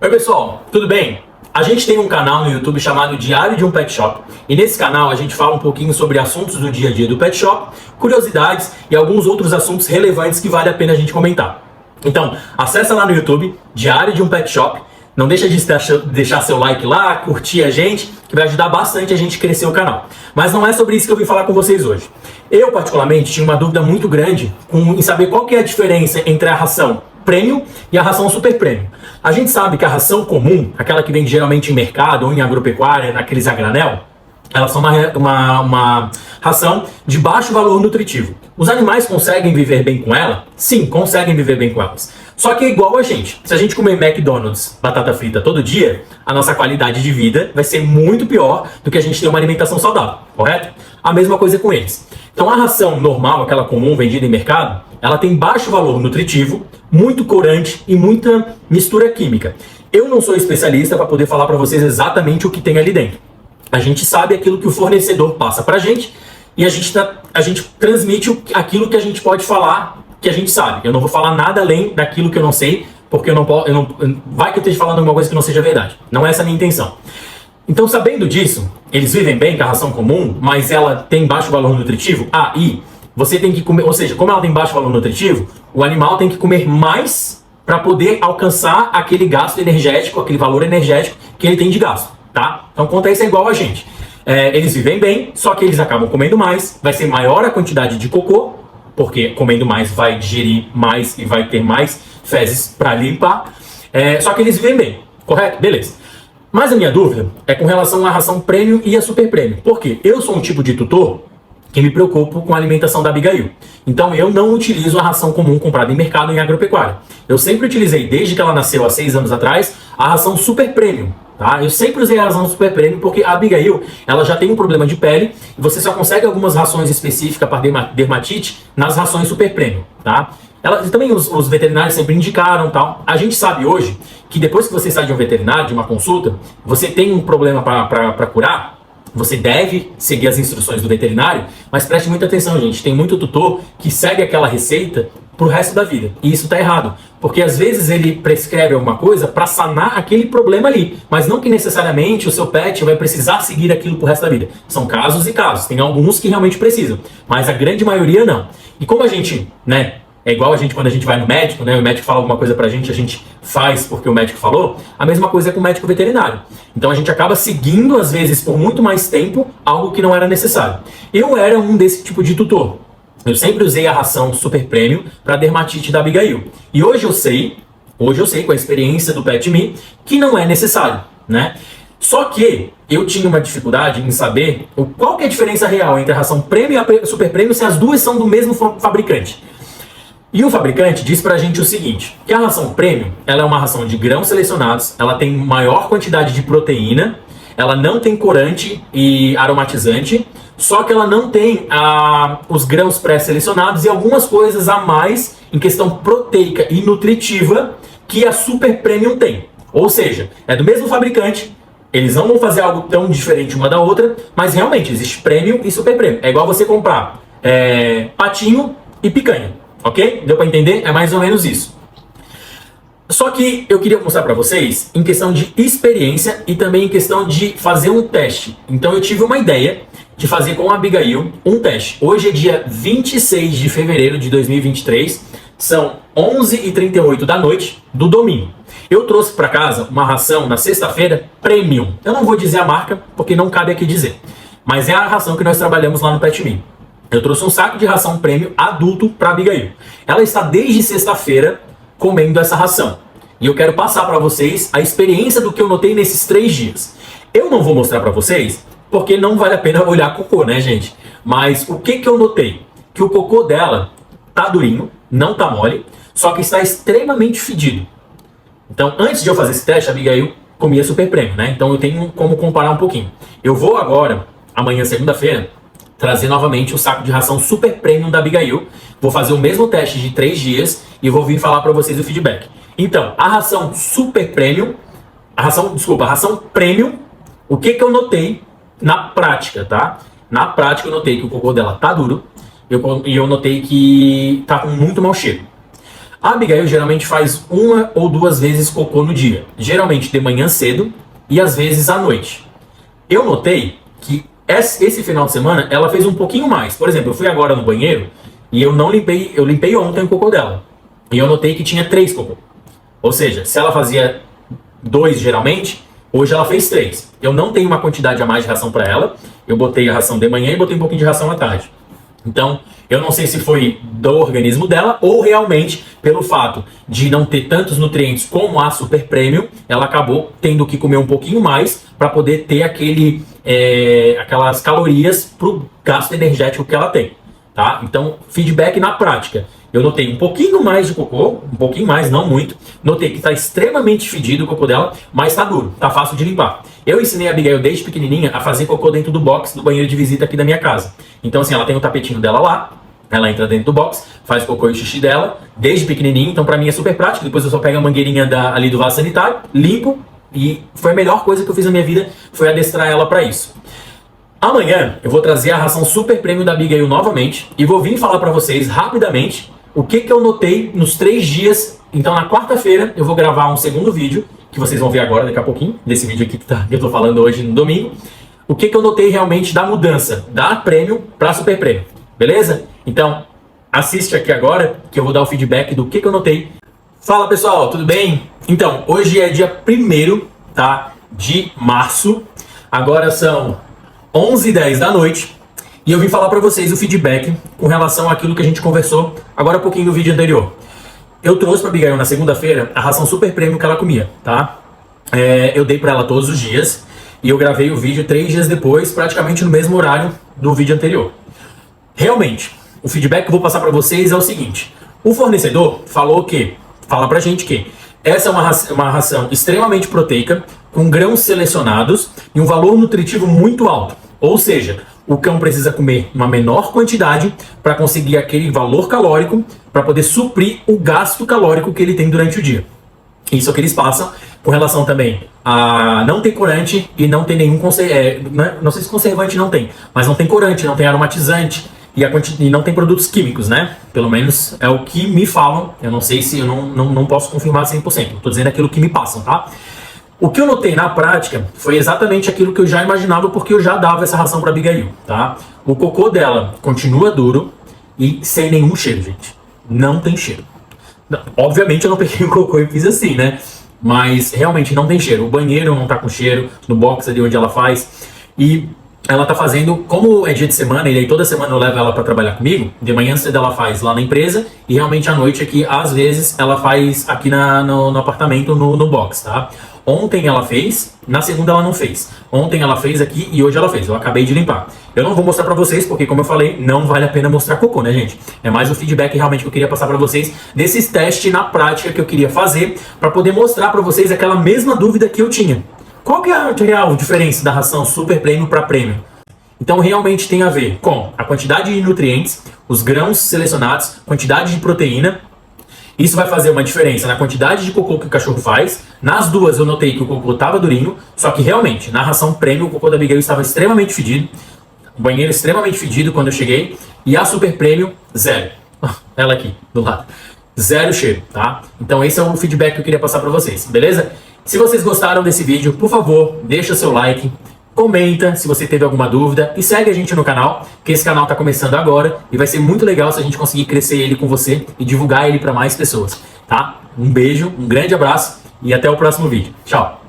Oi pessoal, tudo bem? A gente tem um canal no YouTube chamado Diário de um Pet Shop e nesse canal a gente fala um pouquinho sobre assuntos do dia a dia do Pet Shop, curiosidades e alguns outros assuntos relevantes que vale a pena a gente comentar. Então, acessa lá no YouTube, Diário de um Pet Shop, não deixa de deixar seu like lá, curtir a gente, que vai ajudar bastante a gente a crescer o canal. Mas não é sobre isso que eu vim falar com vocês hoje. Eu, particularmente, tinha uma dúvida muito grande em saber qual que é a diferença entre a ração Premium e a ração Super Premium. A gente sabe que a ração comum, aquela que vem geralmente em mercado ou em agropecuária, naqueles a granel, elas são uma ração de baixo valor nutritivo. Os animais conseguem viver bem com ela? Sim, conseguem viver bem com elas. Só que é igual a gente. Se a gente comer McDonald's, batata frita todo dia, a nossa qualidade de vida vai ser muito pior do que a gente ter uma alimentação saudável, correto? A mesma coisa com eles. Então a ração normal, aquela comum vendida em mercado, ela tem baixo valor nutritivo, muito corante e muita mistura química. Eu não sou especialista para poder falar para vocês exatamente o que tem ali dentro. A gente sabe aquilo que o fornecedor passa pra gente e a gente transmite aquilo que a gente pode falar, que a gente sabe. Eu não vou falar nada além daquilo que eu não sei, porque vai que eu esteja falando alguma coisa que não seja verdade. Não é essa a minha intenção. Então, sabendo disso, eles vivem bem com a ração comum, mas ela tem baixo valor nutritivo. E você tem que comer, ou seja, como ela tem baixo valor nutritivo, o animal tem que comer mais para poder alcançar aquele gasto energético, aquele valor energético que ele tem de gasto, tá? Então, quanto a isso é igual a gente. Eles vivem bem, só que eles acabam comendo mais, vai ser maior a quantidade de cocô, porque comendo mais vai digerir mais e vai ter mais fezes para limpar. Só que eles vivem bem, correto? Beleza. Mas a minha dúvida é com relação à ração Premium e a Super Premium. Por quê? Eu sou um tipo de tutor que me preocupo com a alimentação da Abigail. Então eu não utilizo a ração comum comprada em mercado em agropecuária. Eu sempre utilizei, desde que ela nasceu há 6 anos atrás, a ração Super Premium. Tá? Eu sempre usei a ração Super Premium porque a Abigail ela já tem um problema de pele e você só consegue algumas rações específicas para dermatite nas rações Super Premium. Tá? Também os veterinários sempre indicaram tal. A gente sabe hoje que depois que você sai de um veterinário, de uma consulta, você tem um problema para curar, você deve seguir as instruções do veterinário, mas preste muita atenção, gente. Tem muito tutor que segue aquela receita pro resto da vida. E isso tá errado. Porque às vezes ele prescreve alguma coisa para sanar aquele problema ali. Mas não que necessariamente o seu pet vai precisar seguir aquilo pro resto da vida. São casos e casos. Tem alguns que realmente precisam. Mas a grande maioria não. E como a gente, é igual a gente quando a gente vai no médico, o médico fala alguma coisa pra gente, a gente faz porque o médico falou, a mesma coisa é com o médico veterinário. Então a gente acaba seguindo, às vezes, por muito mais tempo, algo que não era necessário. Eu era um desse tipo de tutor. Eu sempre usei a ração Super Premium para dermatite da Abigail. E hoje eu sei, com a experiência do PetMe, que não é necessário, Só que eu tinha uma dificuldade em saber qual que é a diferença real entre a ração Premium e a Super Premium se as duas são do mesmo fabricante. E o fabricante diz pra gente o seguinte, que a ração Premium, ela é uma ração de grãos selecionados, ela tem maior quantidade de proteína, ela não tem corante e aromatizante, só que ela não tem os grãos pré-selecionados e algumas coisas a mais em questão proteica e nutritiva que a Super Premium tem. Ou seja, é do mesmo fabricante, eles não vão fazer algo tão diferente uma da outra, mas realmente existe Premium e Super Premium. É igual você comprar patinho e picanha. Ok? Deu para entender? É mais ou menos isso. Só que eu queria mostrar para vocês em questão de experiência e também em questão de fazer um teste. Então eu tive uma ideia de fazer com a Abigail um teste. Hoje é dia 26 de fevereiro de 2023, são 11h38 da noite do domingo. Eu trouxe para casa uma ração na sexta-feira Premium. Eu não vou dizer a marca porque não cabe aqui dizer, mas é a ração que nós trabalhamos lá no PetMe. Eu trouxe um saco de ração Premium adulto para a Abigail. Ela está desde sexta-feira comendo essa ração. E eu quero passar para vocês a experiência do que eu notei nesses 3 dias. Eu não vou mostrar para vocês, porque não vale a pena olhar cocô, gente? Mas o que eu notei? Que o cocô dela tá durinho, não tá mole, só que está extremamente fedido. Então, antes de eu fazer esse teste, a Abigail comia Super Premium, Então eu tenho como comparar um pouquinho. Eu vou agora, amanhã, segunda-feira, trazer novamente o saco de ração Super Premium da Abigail. Vou fazer o mesmo teste de 3 dias e vou vir falar para vocês o feedback. Então, a ração Super Premium, a ração Premium, o que eu notei na prática, tá? Na prática eu notei que o cocô dela tá duro e eu notei que tá com muito mau cheiro. A Abigail geralmente faz 1 ou 2 vezes cocô no dia, geralmente de manhã cedo e às vezes à noite. Eu notei que esse final de semana ela fez um pouquinho mais. Por exemplo, eu fui agora no banheiro e eu não limpei, eu limpei ontem o cocô dela. E eu notei que tinha 3 cocô. Ou seja, se ela fazia 2 geralmente, hoje ela fez 3. Eu não tenho uma quantidade a mais de ração para ela. Eu botei a ração de manhã e botei um pouquinho de ração à tarde. Então, eu não sei se foi do organismo dela ou realmente pelo fato de não ter tantos nutrientes como a Super Premium, ela acabou tendo que comer um pouquinho mais para poder ter aquelas calorias para o gasto energético que ela tem. Tá? Então, feedback na prática. Eu notei um pouquinho mais de cocô, um pouquinho mais, não muito. Notei que está extremamente fedido o cocô dela, mas está duro, está fácil de limpar. Eu ensinei a Abigail desde pequenininha a fazer cocô dentro do box do banheiro de visita aqui da minha casa. Então assim, ela tem o tapetinho dela lá, ela entra dentro do box, faz o cocô e o xixi dela, desde pequenininho, então pra mim é super prático. Depois eu só pego a mangueirinha ali do vaso sanitário, limpo, e foi a melhor coisa que eu fiz na minha vida, foi adestrar ela pra isso. Amanhã eu vou trazer a ração Super Premium da Abigail novamente e vou vir falar pra vocês rapidamente o que eu notei nos 3 dias. Então na quarta-feira eu vou gravar um segundo vídeo, que vocês vão ver agora daqui a pouquinho, desse vídeo aqui que eu tô falando hoje no domingo. O que eu notei realmente da mudança da Premium para Super Premium, beleza? Então assiste aqui agora que eu vou dar o feedback do que eu notei. Fala pessoal, tudo bem? Então, hoje é dia 1º, tá, de março, agora são 11h10 da noite. E eu vim falar para vocês o feedback com relação àquilo que a gente conversou agora há pouquinho no vídeo anterior. Eu trouxe para Abigail na segunda-feira a ração Super Premium que ela comia, tá? Eu dei para ela todos os dias e eu gravei o vídeo 3 dias depois, praticamente no mesmo horário do vídeo anterior. Realmente, o feedback que eu vou passar para vocês é o seguinte: o fornecedor fala pra gente que essa é uma ração extremamente proteica, com grãos selecionados e um valor nutritivo muito alto. Ou seja, o cão precisa comer uma menor quantidade para conseguir aquele valor calórico, para poder suprir o gasto calórico que ele tem durante o dia. Isso é o que eles passam com relação também a não ter corante e não ter nenhum não sei se conservante não tem, mas não tem corante, não tem aromatizante e não tem produtos químicos, né? Pelo menos é o que me falam. Eu não sei se eu não posso confirmar 100%. Estou dizendo aquilo que me passam, tá? O que eu notei na prática foi exatamente aquilo que eu já imaginava, porque eu já dava essa ração para Abigail, tá? O cocô dela continua duro e sem nenhum cheiro, gente. Não tem cheiro. Não, obviamente eu não peguei o cocô e fiz assim, né? Mas realmente não tem cheiro. O banheiro não tá com cheiro, no box ali onde ela faz. E ela tá fazendo, como é dia de semana, e aí toda semana eu levo ela para trabalhar comigo, de manhã cedo ela faz lá na empresa, e realmente à noite aqui, às vezes, ela faz aqui no apartamento, no box, tá? Ontem ela fez, na segunda ela não fez. Ontem ela fez aqui e hoje ela fez. Eu acabei de limpar. Eu não vou mostrar pra vocês porque, como eu falei, não vale a pena mostrar cocô, né, gente? É mais o feedback realmente que eu queria passar pra vocês desses testes na prática que eu queria fazer pra poder mostrar pra vocês aquela mesma dúvida que eu tinha. Qual que é a real diferença da ração Super Premium para Premium? Então realmente tem a ver com a quantidade de nutrientes, os grãos selecionados, quantidade de proteína. Isso vai fazer uma diferença na quantidade de cocô que o cachorro faz. Nas duas eu notei que o cocô estava durinho, só que realmente na ração Premium o cocô da Abigail estava extremamente fedido. O banheiro extremamente fedido quando eu cheguei. E a Super Premium, zero. Ela aqui, do lado. Zero cheiro, tá? Então esse é o feedback que eu queria passar para vocês, beleza? Se vocês gostaram desse vídeo, por favor, deixa seu like, comenta se você teve alguma dúvida e segue a gente no canal, que esse canal está começando agora e vai ser muito legal se a gente conseguir crescer ele com você e divulgar ele para mais pessoas, tá? Um beijo, um grande abraço e até o próximo vídeo. Tchau!